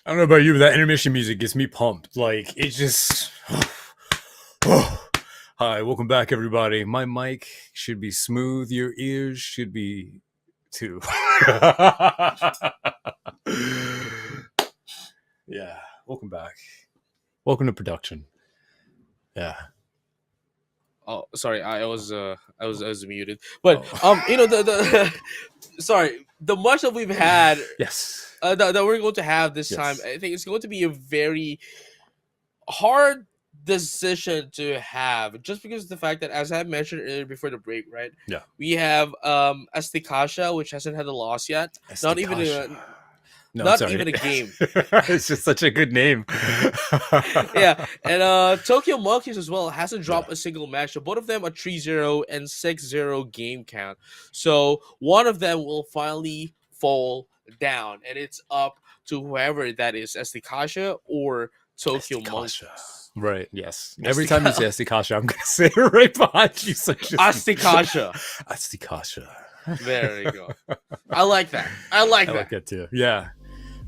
I don't know about you, but that intermission music gets me pumped. Like it just. Hi, welcome back, everybody. My mic should be smooth. Your ears should be too. Yeah, welcome back. Welcome to production. Yeah. Oh, sorry, I was muted. But Oh. the sorry, the much that we've had Yes. that we're going to have this time, Yes. I think it's going to be a very hard decision to have, just because of the fact that, as I mentioned earlier before the break, right? Yeah. We have Asticassia, which hasn't had a loss yet. Not even Asticassia. a No, I'm not sorry. even a game. It's just such a good name. Yeah, and Tokyo Monkeys as well hasn't Yeah. dropped a single match. So both of them are 3-0 and 6-0 game count. So one of them will finally fall down, and it's up to whoever that is, Asticassia or Tokyo Asticassia. Monkeys. Right, yes. Every time you say Astica- Asticassia, I'm going to say it right behind you. So just... Asticassia. Asticassia. There you go. I like that. I like I that. like that too. Yeah.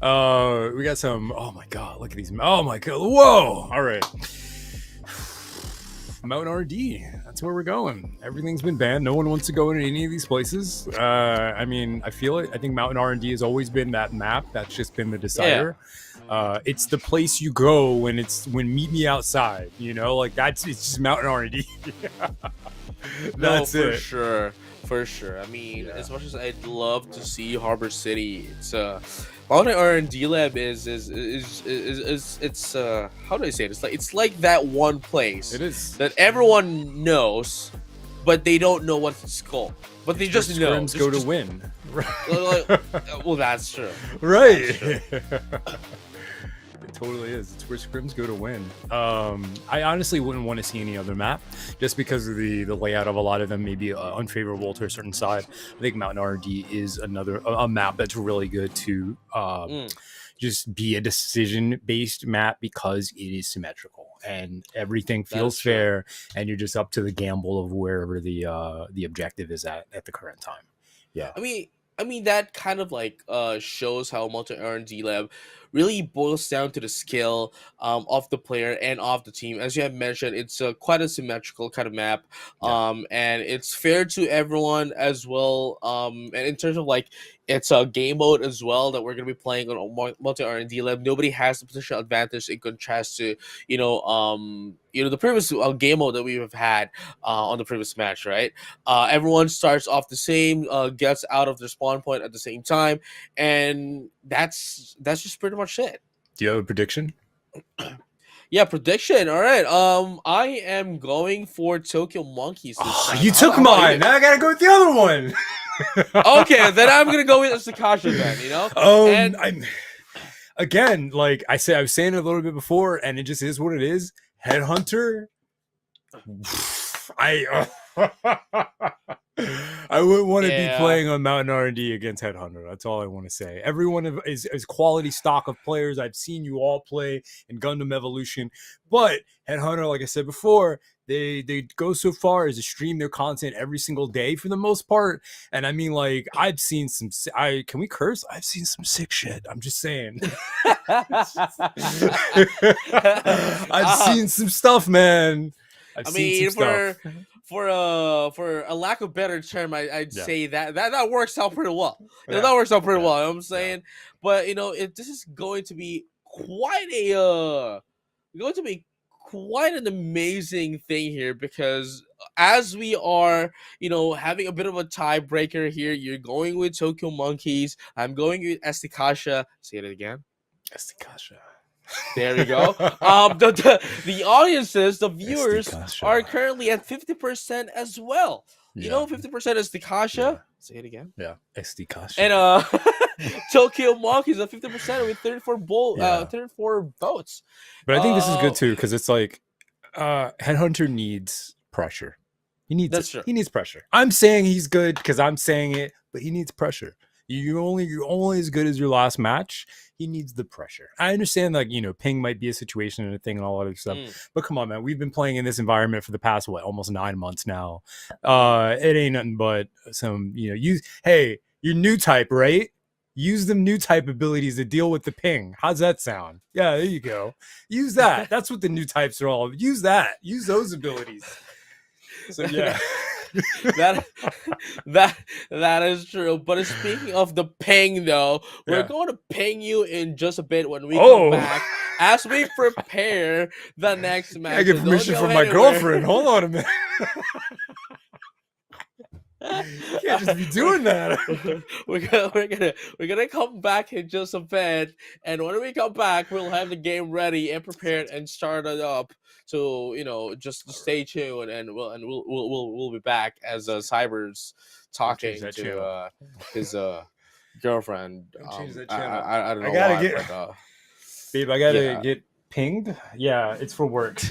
We got some. Oh my god! Look at these. Oh my god! Whoa! All right. Mountain RD. That's where we're going. Everything's been banned. No one wants to go into any of these places. I mean, I feel it. I think Mountain R&D has always been that map. That's just been the decider. It's the place you go when meet me outside. You know, like it's just Mountain R&D. No, That's for it. sure. For sure. I mean, as much as I'd love to see Harbor City, it's Mountain R&D Lab is it's how do I say it? It's like that one place It is. that everyone knows, but they don't know what it's called. But they just know. Scrims go to win. Well, that's true. Right. That's true. It totally is. It's where scrims go to win. I honestly wouldn't want to see any other map, just because of the layout of a lot of them may be unfavorable to a certain side. I think Mountain RD is a map that's really good to just be a decision based map, because it is symmetrical and everything feels fair, and you're just up to the gamble of wherever the objective is at the current time. Yeah. I mean that kind of like shows how multi R&D lab really boils down to the skill of the player and of the team. As you have mentioned, it's quite a symmetrical kind of map, and it's fair to everyone as well. And in terms of like it's a game mode as well that we're gonna be playing on multi R&D lab. Nobody has the positional advantage in contrast to the previous game mode that we have had on the previous match, right? Everyone starts off the same, gets out of their spawn point at the same time, and that's just pretty much it. Do you have a prediction? Yeah, prediction. All right. I am going for Tokyo Monkeys this time. You took mine. Now I gotta go with the other one. Okay, then I'm gonna go with Asticassia then. You know. I'm again, like I said, I was saying it a little bit before, and it just is what it is. Headhunter. I wouldn't want to be playing on Mountain R&D against Headhunter. That's all I want to say. Everyone is quality stock of players. I've seen you all play in Gundam Evolution, but Headhunter, like I said before, they go so far as to stream their content every single day for the most part. And I mean, like, I've seen some. Can we curse? I've seen some sick shit. I'm just saying. I've seen some stuff, man. I mean, for a lack of better term, I'd say that works out pretty well. That works out pretty well. You know what I'm saying, but this is going to be quite an amazing thing here, because as we are, having a bit of a tiebreaker here, you're going with Tokyo Monkeys. I'm going with Asticassia. Say it again. Asticassia. There we go. The audiences, the viewers, are currently at 50% as well. 50% is Asticassia. Yeah. Say it again. Yeah, Asticassia. And Tokyo Monkeys at 50% with 34 votes. But I think this is good too, because it's like Headhunter needs pressure. He needs pressure. I'm saying he's good because I'm saying it, but he needs pressure. You're only as good as your last match. He needs the pressure. I understand, like, ping might be a situation and a thing and all that other stuff. But come on, man. We've been playing in this environment for the past, almost 9 months now. It ain't nothing but some, your new type, right? use them new type abilities to deal with the ping. How's that sound? Yeah, there you go. Use that. That's what the new types are all. Use that. Use those abilities. So yeah. that that that is true. But speaking of the ping, though, we're Yeah. going to ping you in just a bit when we come Oh. back as we prepare the next match. I get So don't permission go from my anywhere. girlfriend. Hold on a minute. You can't just be doing that. we're gonna come back in just a bit, and when we come back, we'll have the game ready and prepared and started up. So just stay tuned, and we'll be back as Cyber's talking that to channel. his girlfriend. Don't change that channel. I don't know I gotta why, get, but babe. I gotta yeah. get pinged. Yeah, it's for work.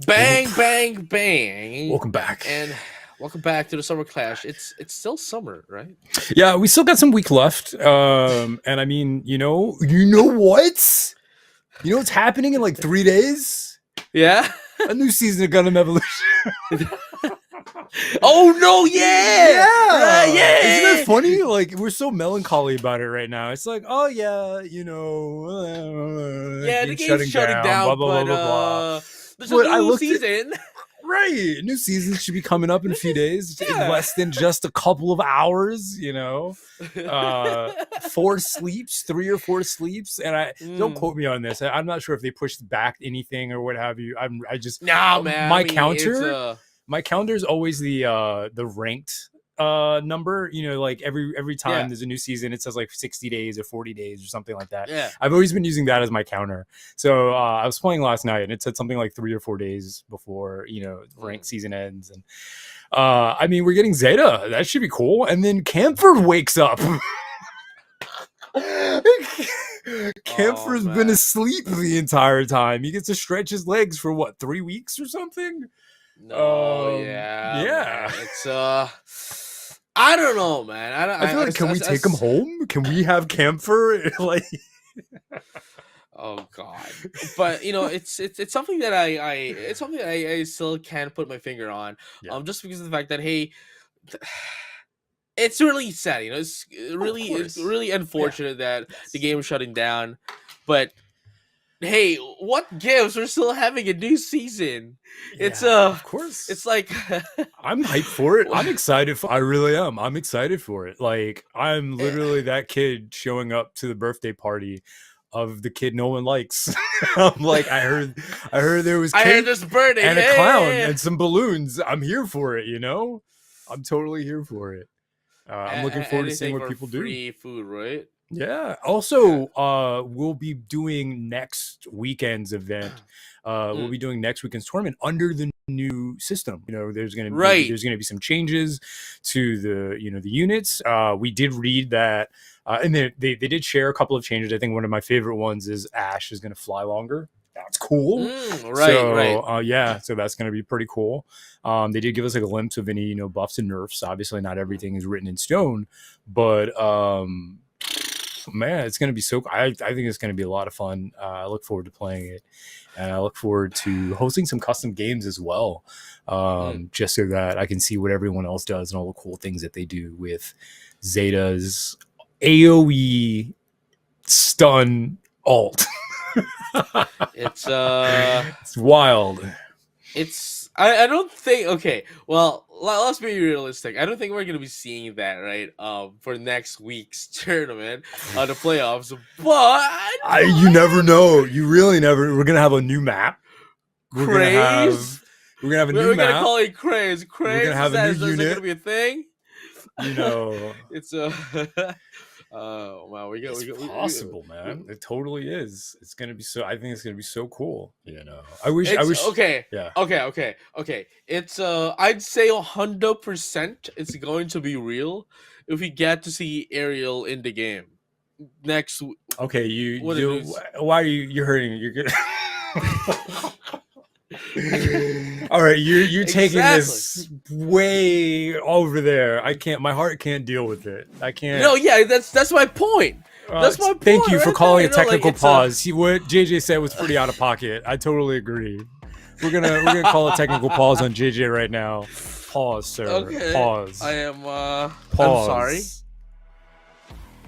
Bang, bang, bang. Welcome back. And welcome back to the Summer Clash. It's still summer, right? Yeah, we still got some week left. And I mean, you know what? You know what's happening in like 3 days? Yeah. A new season of Gundam Evolution. Oh no! Yeah. Isn't that funny? Like we're so melancholy about it right now. It's like, oh yeah, the game's shutting down, blah blah but blah blah blah. there's But a I new looked season. Right, new season should be coming up in a few days, in less than just a couple of hours. 4 sleeps, 3 or 4 sleeps, and I don't quote me on this. I'm not sure if they pushed back anything or what have you. I just Nah, man. My counter is always the ranked number. Like every time there's a new season, it says like 60 days or 40 days or something like that. Yeah, I've always been using that as my counter. So I was playing last night and it said something like 3 or 4 days before ranked season ends. And I mean, we're getting Zeta. That should be cool. And then Camphor wakes up. Camphor's been asleep the entire time. He gets to stretch his legs for what, 3 weeks or something? No, yeah. Man. It's I don't know, man. I feel like, can we take him home? Can we have Camphor? Like, oh god. But it's something that I still can't put my finger on. Yeah. Just because of the fact that it's really sad. It's really unfortunate that the game is shutting down. But hey, what gives? We're still having a new season. It's of course. It's like I'm hyped for it. I'm excited I really am. I'm excited for it. Like I'm literally that kid showing up to the birthday party of the kid no one likes. I'm like, I heard there was cake I heard this burning and a clown and some balloons. I'm here for it, I'm totally here for it. I'm looking forward to seeing what people do. Free food, right? Yeah. Also, we'll be doing next weekend's event. We'll be doing next weekend's tournament under the new system. There's gonna be some changes to the units. We did read that, and they did share a couple of changes. I think one of my favorite ones is Ash is gonna fly longer. That's cool. Right. So that's gonna be pretty cool. They did give us like a glimpse of any buffs and nerfs. Obviously, not everything is written in stone, but man, it's going to be I think it's going to be a lot of fun. I look forward to playing it, and I look forward to hosting some custom games as well, just so that I can see what everyone else does and all the cool things that they do with Zeta's AoE stun alt. It's wild. I don't think. Okay, well, let's be realistic. I don't think we're gonna be seeing that, right? For next week's tournament, the playoffs. But you never know. You really never. We're gonna have a new map. We're gonna have a new map. We're gonna call it Craze. We're gonna have a new unit. Is that gonna be a thing? It's oh wow, it's possible, man. It totally is. It's gonna be so. I think it's gonna be so cool. I wish. Okay. Yeah. Okay. It's I'd say 100% it's going to be real if we get to see Ariel in the game next. Okay, why are you're hurting? You're good. All right, you're taking this way over there. I can't. My heart can't deal with it. I can't. No, yeah, that's my point. That's my point. Thank you for calling a technical pause. See what JJ said was pretty out of pocket. I totally agree. We're gonna call a technical pause on JJ right now. Pause, sir. Okay. Pause. I am. Pause. I'm sorry.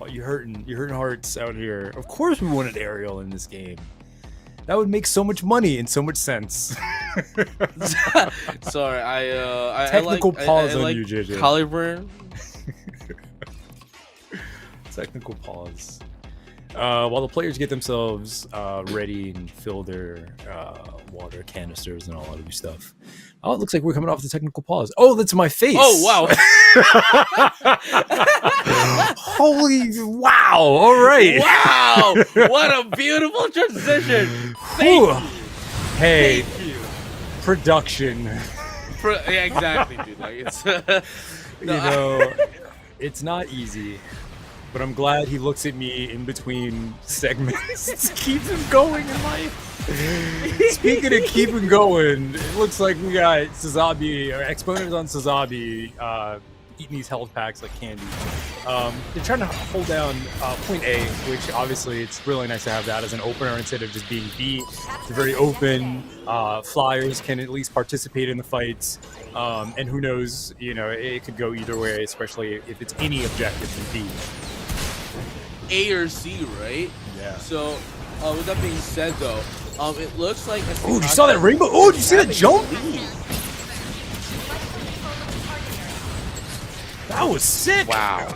Oh, you're hurting hearts out here. Of course, we wanted Ariel in this game. That would make so much money and so much sense. Sorry, I technical pause on like you, JJ. Caliburn. Technical pause. While the players get themselves ready and fill their water canisters and all that other stuff. Oh, it looks like we're coming off the technical pause. Oh, that's my face. Oh, wow. Holy wow. All right. Wow. What a beautiful transition. Thank you. Hey, Thank you. Production. Yeah, exactly, dude. Like it's it's not easy. but I'm glad he looks at me in between segments. Keeps him going in life. Speaking of keeping going, it looks like we got Sazabi, or Exponents on Sazabi, eating these health packs like candy. They're trying to hold down point A, which obviously it's really nice to have that as an opener instead of just being B. It's very open. Flyers can at least participate in the fights. And who knows, you know, it could go either way, especially if it's any objective in B. A or C, right? Yeah. So, with that being said, though, it looks like. Oh, you saw that rainbow? Oh, did you see that jump? That was sick. Wow.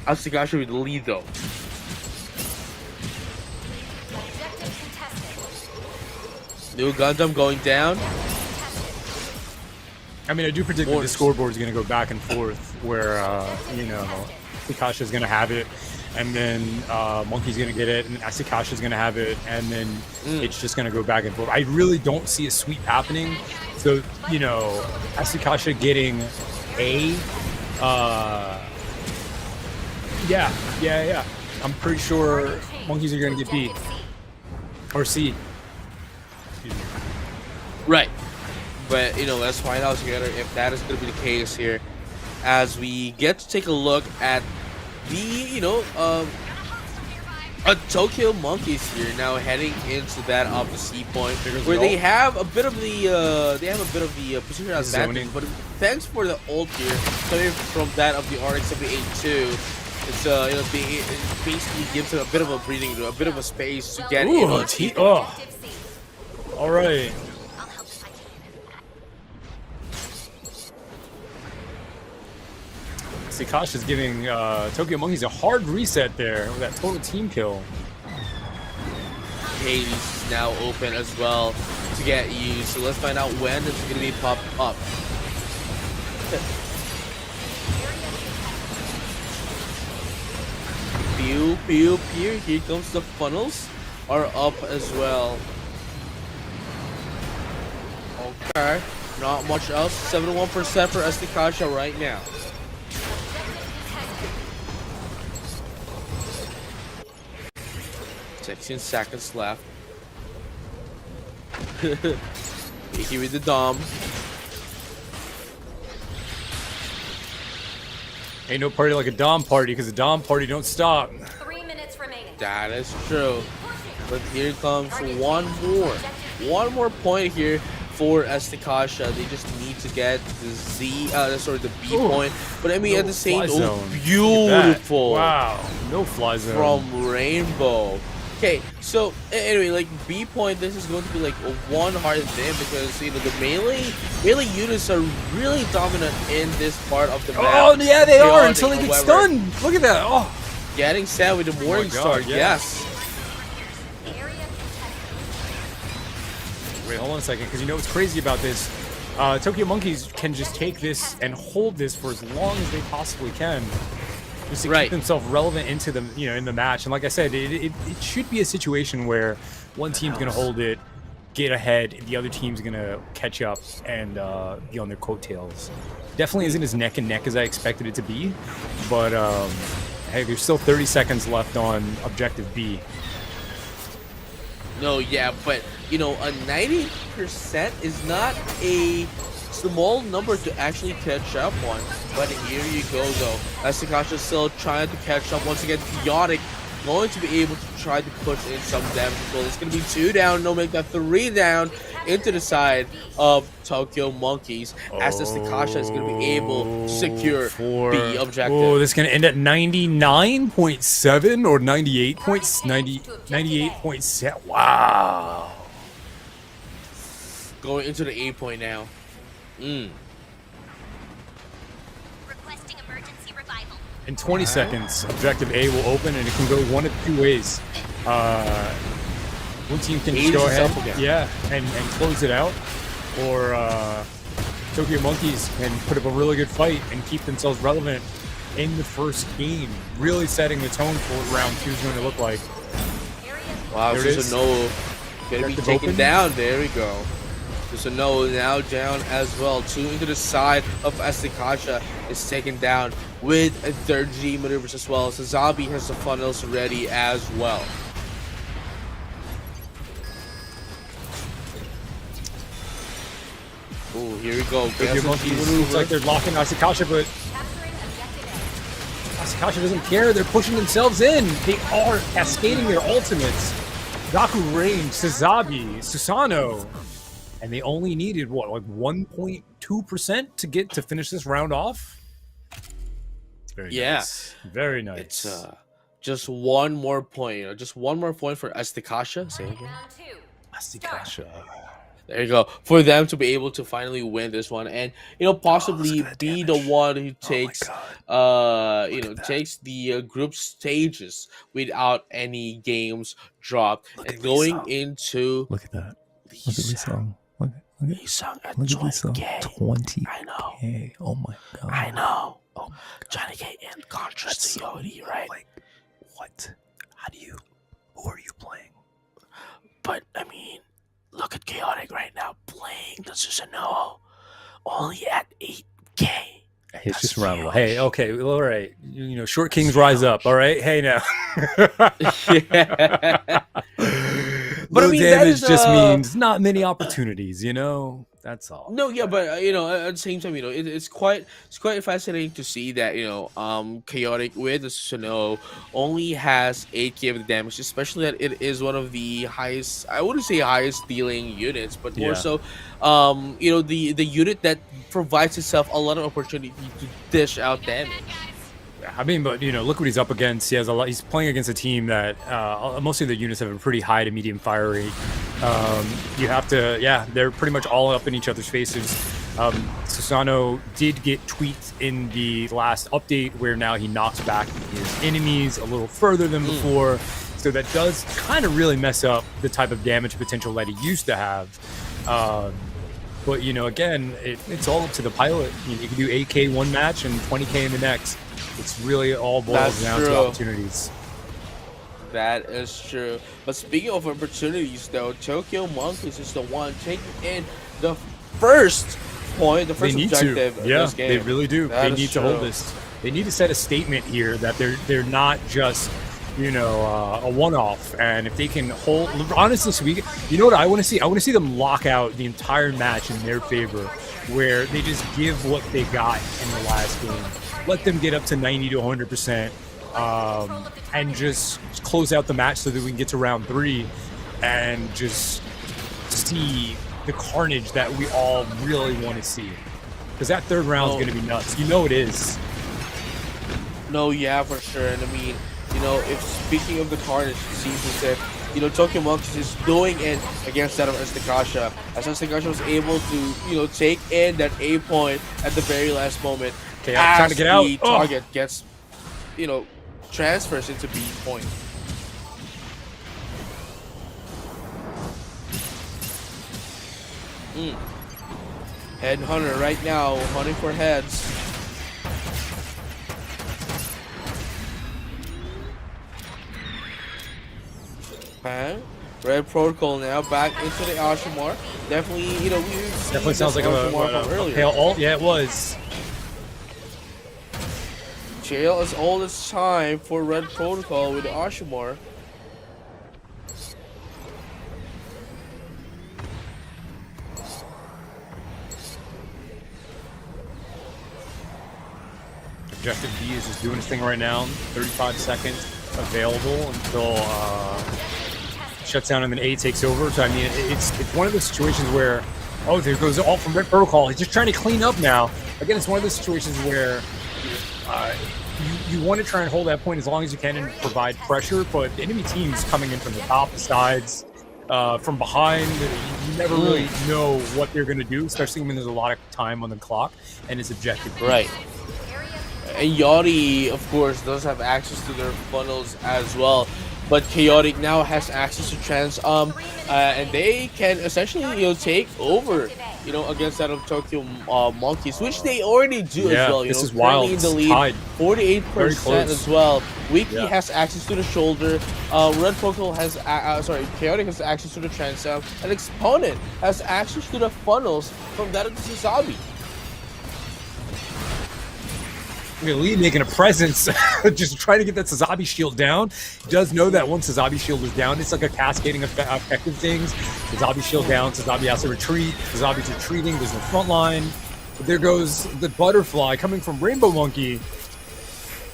Asticassia with the lead, though. New Gundam going down. I mean, I do predict that the scoreboard is going to go back and forth, where you know, Asticassia is going to have it, and then Monkey's going to get it, and Asticassia is going to have it, and then it's just going to go back and forth. I really don't see a sweep happening. So, you know, Asticassia getting A, yeah. I'm pretty sure Monkeys are going to get B or C. Right. But, you know, let's find out together if that is going to be the case here, as we get to take a look at the, you know, Tokyo Monkeys here now heading into that of the C point, where they have a bit of the position advantage, but thanks for the ult here coming from that of the RX-78-2. It's you know, it basically gives it a bit of a breathing, a bit of a space to get in. All right. Asticassia is giving Tokyo Monkeys a hard reset there with that total team kill. Hades is now open as well to get used, so let's find out when it's going to be popped up. Pew, pew, pew. Here comes the funnels are up as well. Okay, not much else. 71% for Asticassia right now. Seconds left. Mickey with the Dom. Ain't no party like a Dom party, because the Dom party don't stop. 3 minutes remaining. That is true. But here comes one more point here for Asticassia. They just need to get the B point. But I mean, no at the same time, beautiful. Wow, no fly zone from Rainbow. Okay, so anyway, like B point, this is going to be like a one hard thing, because you know the melee units are really dominant in this part of the map. Oh yeah, they are until they get stunned. Look at that. Oh, getting sad with the Morning Star. Yeah. Yes. Wait, hold on a second, because you know what's crazy about this? Tokyo Monkeys can just take this and hold this for as long as they possibly can, just to keep themselves relevant into the, you know, in the match. And like I said, it should be a situation where one team's gonna hold it, get ahead, and the other team's gonna catch up and be on their coattails. Definitely isn't as neck and neck as I expected it to be, but hey, there's still 30 seconds left on objective B. No, yeah, but you know, a 90% is not a small number to actually catch up on. But here you go, though. Asticassia still trying to catch up. Once again, Chaotic going to be able to try to push in some damage as well. It's going to be 2 down, no make that 3 down into the side of Tokyo Monkeys, as Asticassia is going to be able to secure the objective. Oh, this is going to end at 99.7 or 98.7. Wow. Going into the A point now. Requesting emergency revival. In 20 seconds, objective A will open, and it can go one of 2 ways. One team can just go ahead, and close it out, or Tokyo Monkeys can put up a really good fight and keep themselves relevant in the first game, really setting the tone for what round 2 is going to look like. Wow, this is a no. Gonna be taken down. There we go. So no, now down as well. 2 into the side of Asticassia is taken down with a third G maneuvers as well. So Zombie has the funnels ready as well. Oh, here we go. Looks like they're locking Asticassia, but Capturing objective A. Asticassia doesn't care. They're pushing themselves in. They are cascading their ultimates. Gaku range, Sazabi, Susano. And they only needed, what, like 1.2% to get to finish this round off? It's very nice. Very nice. It's just one more point. Just one more point for Asticassia. Say it again. Round 2. Asticassia. There you go. For them to be able to finally win this one, and possibly be the one who takes takes the group stages without any games dropped. And going into Look at that. Look at Lee Sung. Look at Lee Sung at Lee Sung. 20K. 20K. I know. Oh my god. I know. Oh my god. Johnny K in contrast to Yodi, right? Like, what? Who are you playing? But I mean, look at Chaotic right now playing the Susanoo only at 8K. It's just round one. Hey, okay, all right. Short kings rise up. All right, hey now. Yeah. But I mean, that damage is, just means not many opportunities. That's all. No, yeah, but at the same time, it's quite fascinating to see that Chaotic with the Susanoo only has 8K of the damage, especially that it is one of the highest. I wouldn't say highest dealing units, but more so, the unit that provides itself a lot of opportunity to dish out damage. I mean, but look what he's up against. He has a lot. He's playing against a team that most of the units have a pretty high to medium fire rate. You have to, they're pretty much all up in each other's faces. Susano did get tweaked in the last update, where now he knocks back his enemies a little further than before. So that does kind of really mess up the type of damage potential that he used to have. But again, it's all up to the pilot. You can do 8K one match and 20K in the next. It's really all boils down to opportunities. That is true. But speaking of opportunities, though, Tokyo Monkeys is the one taking in the first point, the first objective of this game. They really do. That they need to hold this. They need to set a statement here that they're not just a one-off. And if they can hold, honestly, what I want to see? I want to see them lock out the entire match in their favor, where they just give what they got in the last game. Let them get up to 90 to 100%, and just close out the match so that we can get to round 3 and just see the carnage that we all really want to see. Because that third round is going to be nuts. It is. No, yeah, for sure. And I mean, if speaking of the carnage, it seems as if Tokyo Monkeys is doing it against that of Asticassia, as Asticassia was able to take in that A point at the very last moment. Okay, I'm trying to get out. The target gets, transfers into B point. Headhunter right now, hunting for heads. Red Protocol now back into the Ashimar. Definitely, definitely sounds like a pale alt. Yeah, it was. Jail is all this time for Red Protocol with the Ashimar. Objective B is just doing his thing right now. 35 seconds available until shuts down and then A takes over. So I mean, it's one of those situations where, there goes all from Red Protocol. He's just trying to clean up now. Again, it's one of those situations where you want to try and hold that point as long as you can and provide pressure, but the enemy team's coming in from the top, the sides, from behind. You never really know what they're going to do, especially when there's a lot of time on the clock and it's objective. Right. And Yachty, of course, does have access to their funnels as well. but Chaotic now has access to Trans, and they can essentially take over, against that of Tokyo Monkeys, which they already do as well. This is Currently wild. in the It's lead, tied. 48% as well. Wiki Yeah. has access to the shoulder. Red Protocol has, Chaotic has access to the Trans, and Exponent has access to the funnels from that of the Suzabi. Lee making a presence, just trying to get that Suzabi shield down. He does know that once Suzabi shield is down, it's like a cascading effect of things. Suzabi shield down, Suzabi has to retreat. Suzabi's retreating, there's no front line. But there goes the butterfly coming from Rainbow Monkey.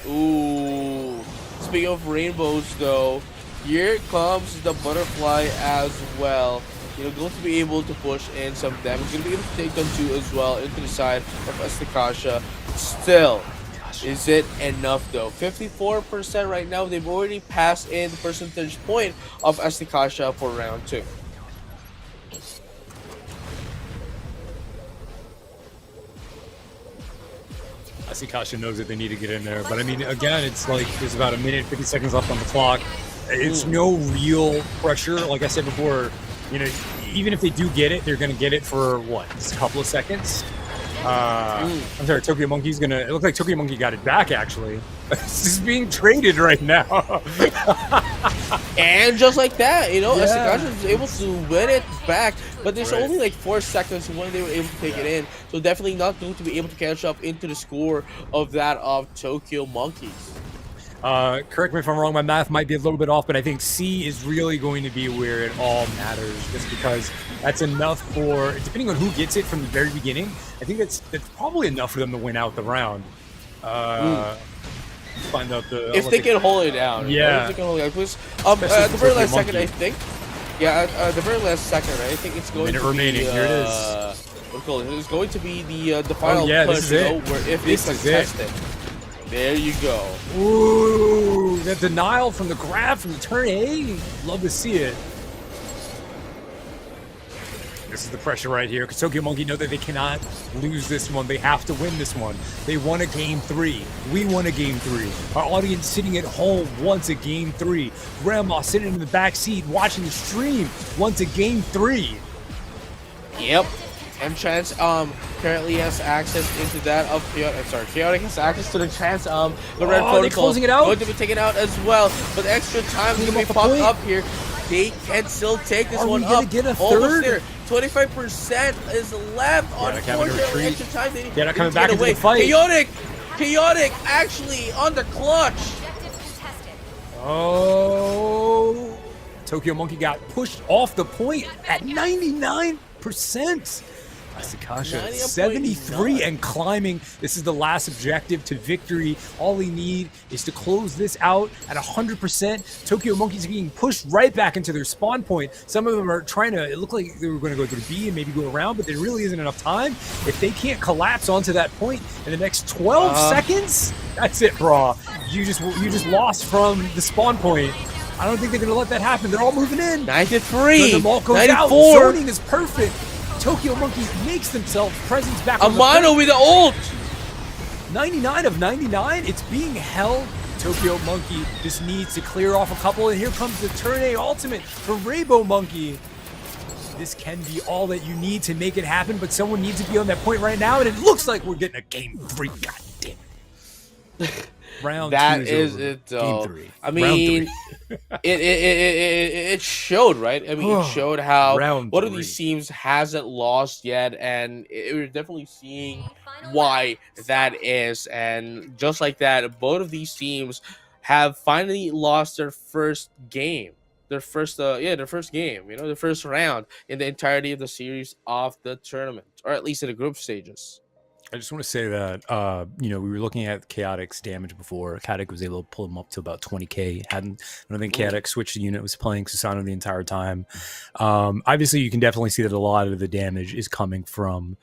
Ooh. Speaking of rainbows, though, here comes the butterfly as well. Going to be able to push in some damage. Going to be able to take them too as well into the side of Asticassia. Still, is it enough though? 54% right now. They've already passed in the percentage point of Asticassia for round 2. Asticassia knows that they need to get in there, but I mean, again, it's like there's about a minute, 50 seconds left on the clock. It's no real pressure. Like I said before, even if they do get it, they're going to get it for what? Just a couple of seconds. I'm sorry, Tokyo Monkey's gonna. It looks like Tokyo Monkey got it back actually. This is being traded right now. And just like that, Asticassia was able to win it back, but there's only like 4 seconds when they were able to take it in, so definitely not going to be able to catch up into the score of that of Tokyo Monkeys. Correct me if I'm wrong, my math might be a little bit off, but I think C is really going to be where it all matters, just because that's enough for, depending on who gets it from the very beginning, I think that's probably enough for them to win out the round. Find out if they can hold it down. Yeah. If they can hold it down. Because, at the very last second, I think. Yeah, at the very last second, right? I think it's going to remaining. be... Here it is. It's going to be the final this push, is it. where if This they is contest it. There you go. Ooh, that denial from the grab from the turn A. Love to see it. This is the pressure right here, because Tokyo Monkey know that they cannot lose this one. They have to win this one. They won a game 3. We won a game 3. Our audience sitting at home wants a game 3. Grandma sitting in the back seat watching the stream wants a game 3. Yep. M-Trans currently has access into that of Chaotic has access to the Trans the Red Protocol. They're closing it out. Going to be taken out as well, but extra time to be popped up here. They can still take this one up. Get a almost third? there. 25% is left. Unfortunately, extra time they need not coming to back get into away. the fight. Chaotic actually on the clutch. Objective contested. Oh, Tokyo Monkey got pushed off the point at 99%. Asticassia 73 and climbing. This is the last objective to victory. All they need is to close this out at 100%. Tokyo Monkeys being pushed right back into their spawn point. Some of them are trying to, it looked like they were going to go through B and maybe go around, but there really isn't enough time. If they can't collapse onto that point in the next 12 seconds, that's it, bro. You just lost from the spawn point. I don't think they're going to let that happen. They're all moving in. 93. The ball goes 94. out. Zoning is perfect. Tokyo Monkeys makes themselves presence back on the Amano with the ult. 99 of 99. It's being held. Tokyo Monkey just needs to clear off a couple, and here comes the turn A ultimate from Rainbow Monkey. This can be all that you need to make it happen, but someone needs to be on that point right now, and it looks like we're getting a game 3. God damn it. Round That 2 is over. it, though. Game 3. I mean, it showed, right? I mean, it showed how Round one of 3. these teams hasn't lost yet, and we're definitely seeing why that is. And just like that, both of these teams have finally lost their first game. Their first game, the first round in the entirety of the series of the tournament, or at least in the group stages. I just want to say that, we were looking at Chaotic's damage before. Chaotic was able to pull him up to about 20k. I don't think Chaotic switched the unit, was playing Susano the entire time. Obviously, you can definitely see that a lot of the damage is coming from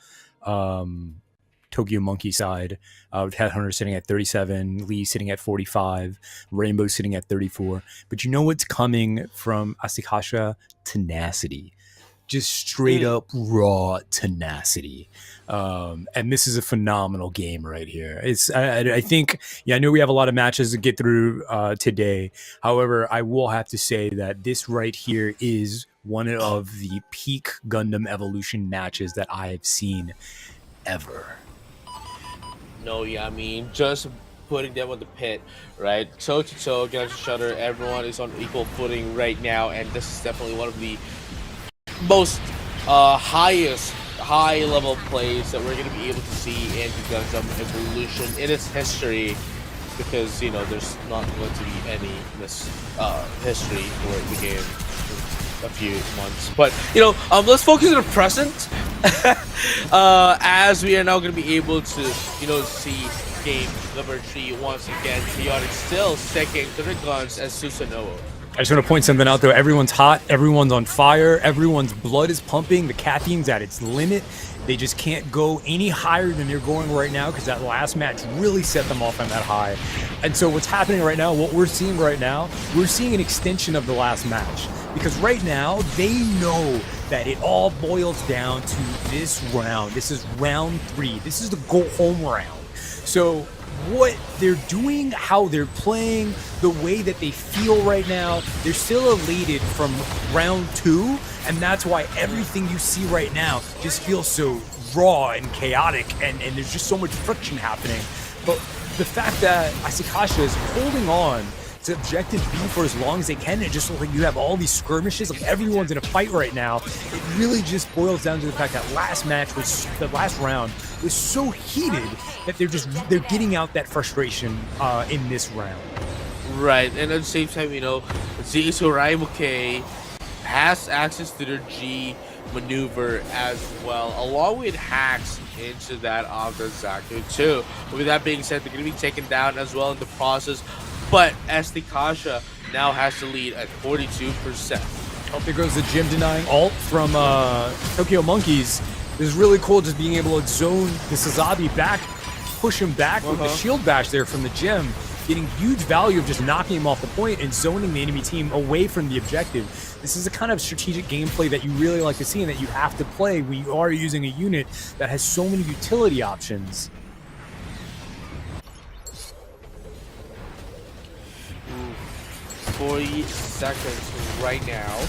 Tokyo Monkey side. With Headhunter sitting at 37, Lee sitting at 45, Rainbow sitting at 34. But you know what's coming from Asticassia? Tenacity. just straight up raw tenacity. And this is a phenomenal game right here. I think, yeah, I know we have a lot of matches to get through today. However, I will have to say that this right here is one of the peak Gundam Evolution matches that I have seen ever. No, yeah, I mean, just putting them on the pit, right? Toe to toe against each other. Everyone is on equal footing right now, and this is definitely one of the most high level plays that we're going to be able to see in the Gundam Evolution in its history, because you know there's not going to be any history for the game in a few months. But you know, let's focus on the present, as we are now going to be able to see game number 3 once again. Chaotic still sticking to the guns as Susanoo. I just want to point something out though. Everyone's hot, everyone's on fire, everyone's blood is pumping, the caffeine's at its limit. They just can't go any higher than they're going right now because that last match really set them off on that high. And so what's happening right now, what we're seeing right now, we're seeing an extension of the last match. Because right now, they know that it all boils down to this round. This is round 3. This is the go home round. So what they're doing, how they're playing, the way that they feel right now, they're still elated from round 2, and that's why everything you see right now just feels so raw and chaotic, and there's just so much friction happening. But the fact that Asticassia is holding on to objective B for as long as they can, and just like you have all these skirmishes, like everyone's in a fight right now, it really just boils down to the fact that the last round was so heated that they're getting out that frustration in this round. Right, and at the same time, you know, Zaisu Raimuke has access to their G maneuver as well, along with hacks into that of the Zaku too. With that being said, they're going to be taken down as well in the process, but Asticassia now has to lead at 42%. Oh, there goes the gym denying ult from Tokyo Monkeys. This is really cool, just being able to zone the Sazabi back, push him back with the shield bash there from the gym, getting huge value of just knocking him off the point and zoning the enemy team away from the objective. This is the kind of strategic gameplay that you really like to see and that you have to play when you are using a unit that has so many utility options. 40 seconds right now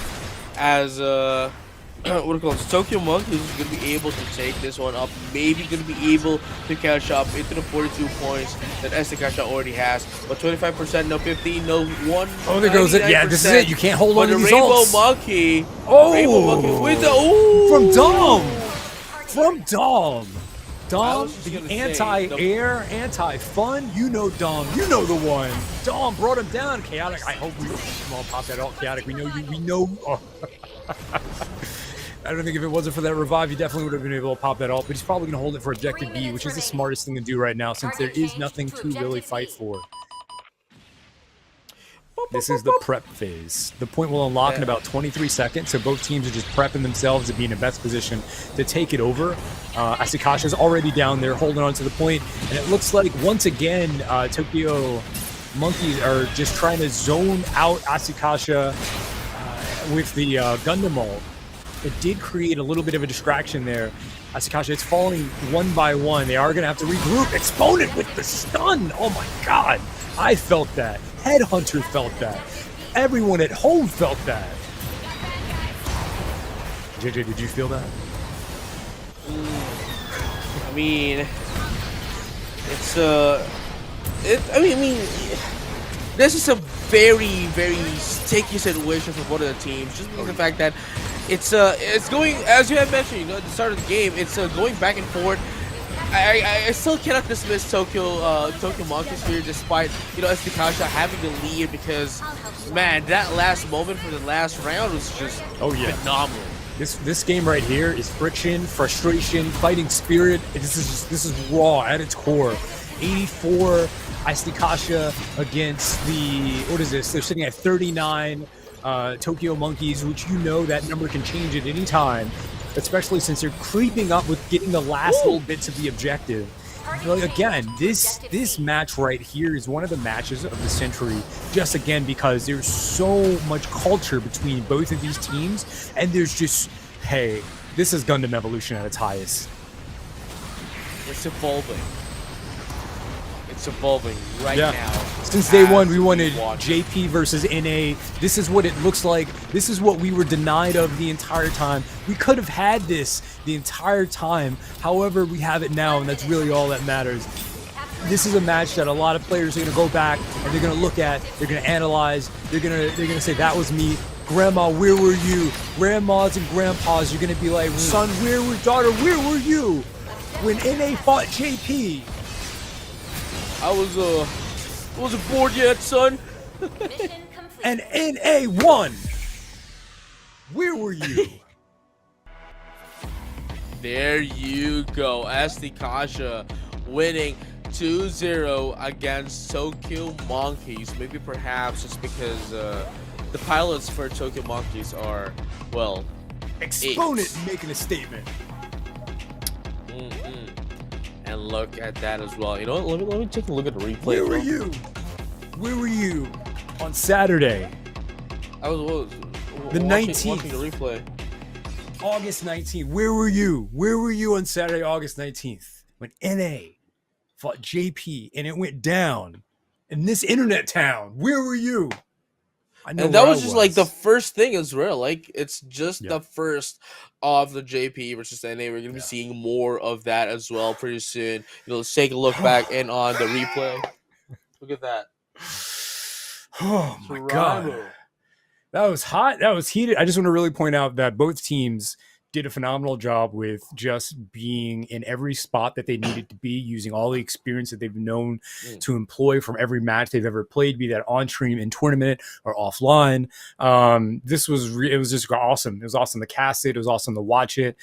as what do you call it? Tokyo Monkeys is going to be able to take this one up, maybe going to be able to catch up into the 42 points that Asticassia already has, but 25%, no 15, no 1. Oh, there goes it. Yeah, this is it. You can't hold on to these Rainbow ults. Monkey. Oh, Rainbow Monkey with the from Dom. Dom, the gonna say, anti-air, anti-fun. You know Dom. You know the one. Dom brought him down. Chaotic. I hope we come on, pop that out. Chaotic. We know you. We know. Oh. I don't think if it wasn't for that revive, you definitely would have been able to pop that off. But he's probably going to hold it for objective B, which is the smartest thing to do right now, since there is nothing to really fight for. This is the prep phase. The point will unlock in about 23 seconds, so both teams are just prepping themselves to be in the best position to take it over. Asticassia already down there holding on to the point, and it looks like once again Tokyo Monkeys are just trying to zone out Asticassia with the Gundam ult. It did create a little bit of a distraction there. Asticassia, it's falling one by one. They are going to have to regroup. Exponent with the stun. Oh my god. I felt that. Headhunter felt that. Everyone at home felt that. JJ, did you feel that? I mean, it's I mean, this is a very, very sticky situation for both of the teams. Just because of the fact that it's going, as you have mentioned, you know, at the start of the game, it's going back and forth. I still cannot dismiss Tokyo Monkeys here, despite, you know, Asticassia having the lead, because man, that last moment for the last round was just phenomenal. This game right here is friction, frustration, fighting spirit. This is raw at its core. 84 Asticassia against the, what is this? They're sitting at 39 Tokyo Monkeys, which, you know, that number can change at any time, especially since they're creeping up with getting the last little bits of the objective. But again, this match right here is one of the matches of the century, just again because there's so much culture between both of these teams, and there's just hey, this is Gundam Evolution at its highest. It's evolving. It's evolving right Yeah. now. Since day one, as we wanted watch. JP versus NA. This is what it looks like. This is what we were denied of the entire time. We could have had this the entire time. However, we have it now, and that's really all that matters. This is a match that a lot of players are going to go back and they're going to look at. They're going to analyze. They're going to say, that was me. Grandma, where were you? Grandmas and grandpas, you're going to be like, son, daughter, where were you when NA fought JP? I wasn't bored yet, son. Mission complete. And NA won. Where were you? There you go. Asticassia winning 2-0 against Tokyo Monkeys. Maybe perhaps it's because the pilots for Tokyo Monkeys are, well, Exponent making a statement. and look at that as well. You know what? Let me take a look at the replay. Where were bro. you? Where were you on Saturday, I was The watching 19th. the replay. August 19th? Where were you? Where were you on Saturday, August 19th, when NA fought JP and it went down in this internet town? Where were you? I know And that where was I just like the first thing as well. Like it's just Yeah. the first of the JP versus NA. We're gonna be seeing more of that as well pretty soon. You know, let's take a look back and on the replay. Look at that. Oh my god. Toronto. That was hot. That was heated. I just want to really point out that both teams did a phenomenal job with just being in every spot that they needed to be, using all the experience that they've known to employ from every match they've ever played, be that on stream, in tournament, or offline. It was just awesome. It was awesome to cast it. It was awesome to watch it.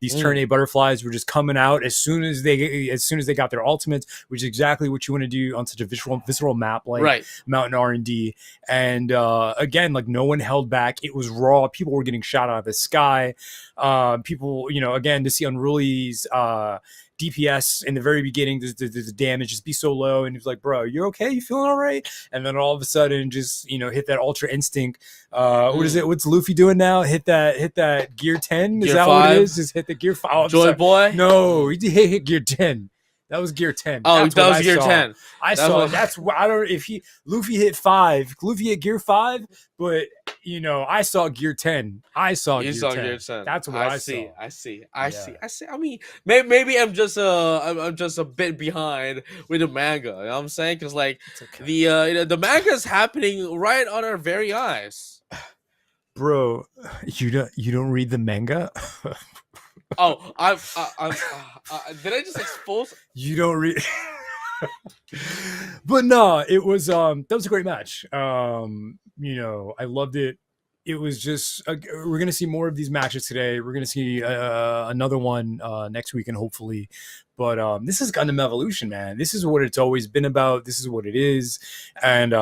These Turn A butterflies were just coming out as soon as they got their ultimates, which is exactly what you want to do on such a visceral map like Mountain R&D. And again, like no one held back. It was raw. People were getting shot out of the sky. People, again, to see Unruly's DPS in the very beginning, the damage just be so low, and he was like, "Bro, you okay? You feeling all right?" And then all of a sudden, just hit that Ultra Instinct. What is it? What's Luffy doing now? Hit that Gear 10. Is Gear that 5? what it is? Just hit the Gear 5. Oh, Joy Boy? No, he hit Gear 10. That was Gear 10. Oh, That's that what was I Gear saw. 10. I That's saw. what- That's why I don't. If Luffy hit 5, Luffy hit Gear 5, but I saw Gear 10. I saw You Gear saw 10. Gear 10. That's what I see. saw. I see. I mean, maybe I'm just a bit behind with the manga. You know what I'm saying? Because like It's okay. the manga is happening right on our very eyes. Bro, you don't read the manga? Oh, I'm did I just expose? You don't read. But no, it was that was a great match. I loved it. It was just we're gonna see more of these matches today. We're gonna see another one next week, and hopefully. But this is Gundam Evolution, man. This is what it's always been about. This is what it is, and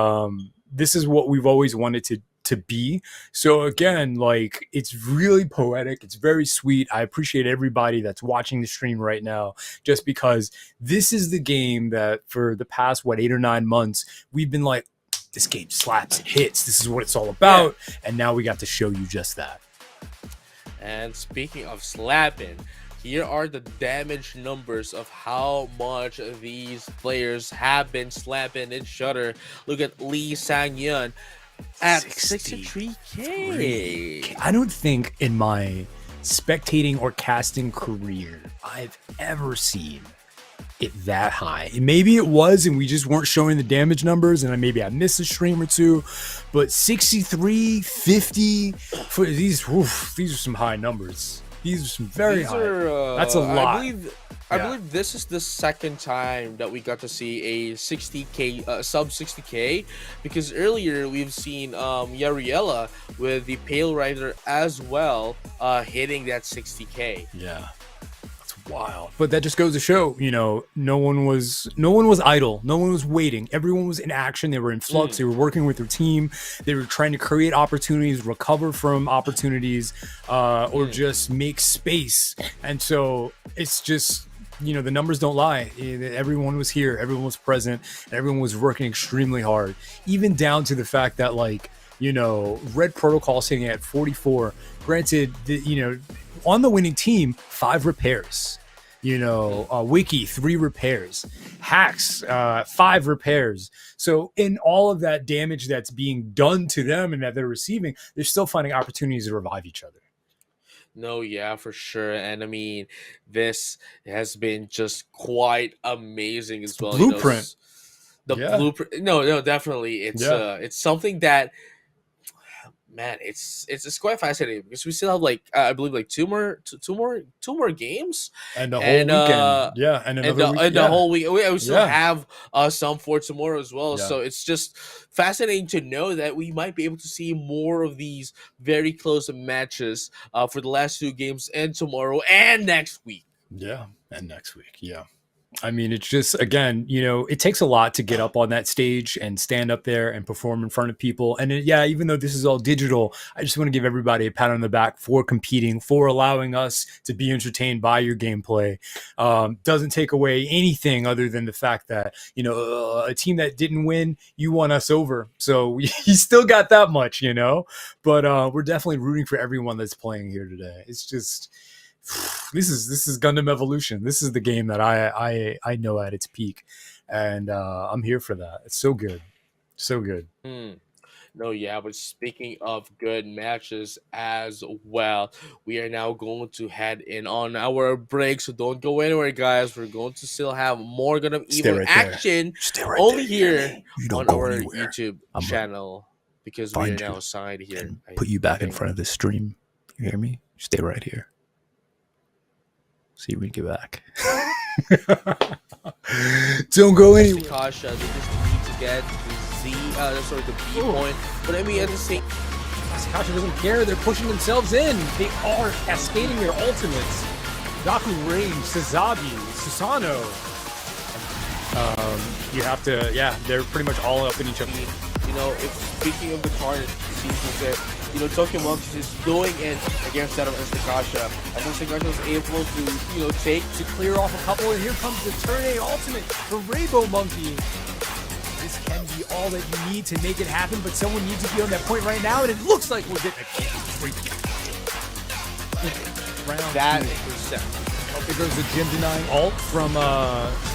this is what we've always wanted to be. So again, like, it's really poetic. It's very sweet. I appreciate everybody that's watching the stream right now, just because this is the game that for the past 8 or 9 months we've been like, this game slaps, it hits, this is what it's all about. And now we got to show you just that. And speaking of slapping, here are the damage numbers of how much these players have been slapping each other. Look at Lee Sang-yeon at 63k. I don't think in my spectating or casting career I've ever seen it that high. And maybe it was, and we just weren't showing the damage numbers, and maybe I missed a stream or two. But 63, 50 for these. Oof, these are some high numbers. These are some very high. That's a lot. I believe this is the second time that we got to see a 60k sub 60k, because earlier we've seen Yariella with the Pale Rider as well hitting that 60k. Yeah. Wild. But that just goes to show, no one was idle. No one was waiting. Everyone was in action. They were in flux. They were working with their team. They were trying to create opportunities, recover from opportunities, or just make space. And so it's just, the numbers don't lie. Everyone was here. Everyone was present. And everyone was working extremely hard, even down to the fact that, like, You know, Red Protocol sitting at 44. Granted, on the winning team, 5 repairs. You know, Wiki, 3 repairs. Hacks, 5 repairs. So in all of that damage that's being done to them and that they're receiving, they're still finding opportunities to revive each other. No, yeah, for sure. And I mean, this has been just quite amazing as well. Blueprint. The Yeah. blueprint. No, definitely. It's something that, man, it's quite fascinating because we still have like I believe like two more games And the whole and weekend. Yeah. And another week. the whole week we still Yeah. have some for tomorrow as well. Yeah. So it's just fascinating to know that we might be able to see more of these very close matches for the last 2 games and tomorrow and next week. Yeah. And next week. Yeah. I mean, it's just, again, it takes a lot to get up on that stage and stand up there and perform in front of people. And even though this is all digital, I just want to give everybody a pat on the back for competing, for allowing us to be entertained by your gameplay. Doesn't take away anything other than the fact that, a team that didn't win, you won us over. So you still got that much, but we're definitely rooting for everyone that's playing here today. It's just... This is Gundam Evolution. This is the game that I know at its peak, and I'm here for that. It's so good, so good. No, yeah, but speaking of good matches as well, we are now going to head in on our break. So don't go anywhere, guys. We're going to still have more Gundam Evo action only here on our YouTube channel because we are now assigned here. Put you back in front of the stream. You hear me? Stay right here. See when we get back. Don't go anywhere. Asticassia, they just need to get the B point. But I mean, at the same, Asticassia doesn't care. They're pushing themselves in. They are cascading their ultimates. Gaku Range, Sazabi, Susano. You have to, they're pretty much all up in each other. If speaking of the card, it seems that Tokyo Monkeys is doing it against that of Asticassia. And Asticassia was able to, take to clear off a couple, and here comes the Turn A ultimate, the Rainbow Monkey. This can be all that you need to make it happen, but someone needs to be on that point right now, and it looks like we're getting a freak. That two. percent. There goes the gym denying ult from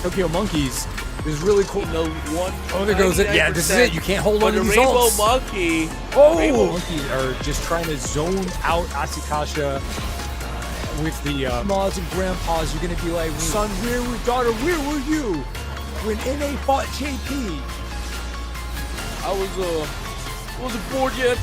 Tokyo Monkeys. This is really cool. Oh, there goes it. Yeah, this is it. You can't hold on to these Rainbow ults. Monkey. Rainbow Monkeys are just trying to zone out Asticassia with the moms and grandpas. You're going to be like, son, daughter, where were you when NA fought JP? I wasn't bored yet.